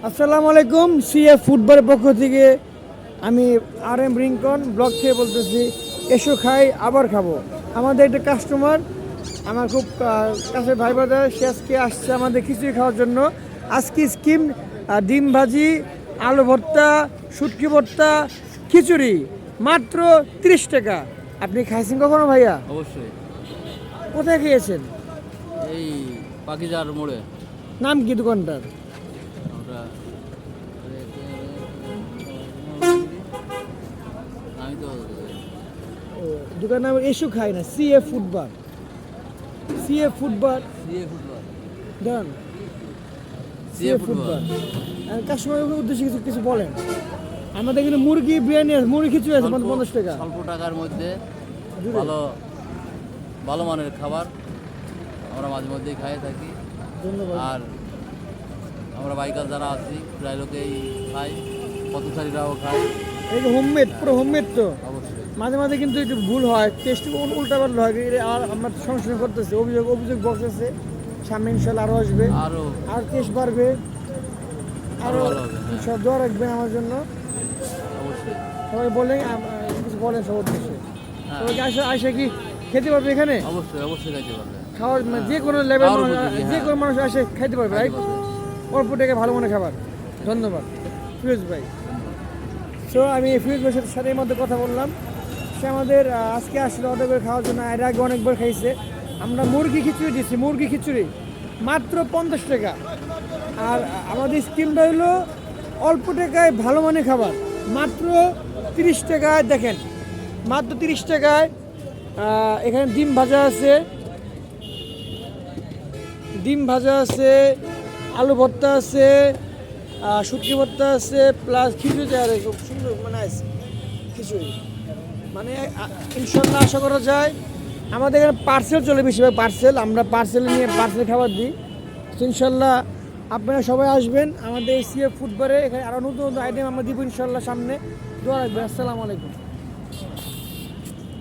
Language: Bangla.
আসসালামু আলাইকুম। সিএফ ফুটবলের পক্ষ থেকে আমি RM রিংকন ব্লগ থেকে বলতেছি, এসো খাই আবার খাবো। আমাদের একটা কাস্টমার, আমার খুব কাছে ভাই ব্রাদার, সে আজকে আসছে আমাদের খিচুড়ি খাওয়ার জন্য। আজকে স্কিম ডিম ভাজি, আলু ভর্তা, শুটকি ভর্তা, খিচুড়ি মাত্র 30 টাকা। আপনি খাইছেন কখনো ভাইয়া? অবশ্যই। কোথায় খেয়েছেন? এই পাখিজার মোড়ে নাম কি দোকানটার? আমরা আমি তো দোকান নাম এসো খাই না, CF football. CF football CA football done. CA football কাস্টমারের উদ্দেশ্যে কিছু কিছু বলেন। আমাদের এখানে মুরগি বিরিয়ানি আছে, মুরগি খিচুড়ি আছে 50 টাকা। স্বল্প টাকার মধ্যে ভালো ভালো মানের খাবার আমরা মাঝে মধ্যেই খাই থাকি। ধন্যবাদ। আর আমরা বাইকার যারা আছি প্রায় লোকেই খাই, পথচারীরাও খায়। এই যে হোমমেড, পুরো হোমমেড তো। অবশ্যই মাঝে মাঝে কিন্তু একটু ভুল হয়, টেস্ট উল্টা পাল্টা হয়। আর আমরা সংশোধন করতেছি, অভিযোগ বক্স আছে, সামনে ইনশাল্লাহ আরও আসবে, আরও আর টেস্ট বাড়বে, আরও ভালো হবে। হ্যাঁ, সব দোয়া রাখবেন আমার জন্য। অবশ্যই। সবাই বলেন, কিছু বলেন সব উদ্দেশ্যে। হ্যাঁ, সবাইকে আসে কি খেতে পারবে এখানে? অবশ্যই অবশ্যই খাইতে পারবে। খাওয়ার যে কোনো লেভেল খাওয়ার মানুষ, উপযোগী, যে হ্যাঁ। কোনো মানুষ আসে খাইতে পারবে, রাইট? খাইতে পারবে। অল্প টাকা ভালো মনে খাবার। ধন্যবাদ ফিরোজ ভাই। সো আমি ফিরোজ ভাইয়ের সাথে এই মধ্যে কথা বললাম। সে আমাদের আজকে আসলে অর্ডার করে খাওয়ার জন্য, এর আগে অনেকবার খাইছে। আমরা মুরগি খিচুড়ি দিচ্ছি, মুরগি খিচুড়ি মাত্র 50 টাকা। আর আমাদের স্কিমটা হলো অল্প টাকায় ভালো মানের খাবার, মাত্র 30 টাকায়। দেখেন, মাত্র 30 টাকায় এখানে ডিম ভাজা আছে, আলু ভর্তা আছে, শুটকি ভর্তা আছে, প্লাস খিচুড়ি আর খুব সুন্দর মানে আছে খিচুড়ি। মানে ইনশাল্লাহ আশা করা যায় আমাদের এখানে পার্সেল চলে, বেশিরভাগ পার্সেল। আমরা পার্সেল নিয়ে পার্সেল খাবার দিই। তো ইনশাল্লাহ আপনারা সবাই আসবেন আমাদের এই সিএফ ফুটবলে। এখানে আরও নতুন নতুন আইটেম আমরা দিব ইনশাল্লাহ সামনে। দোয়া রাখবেন। আসসালামু আলাইকুম।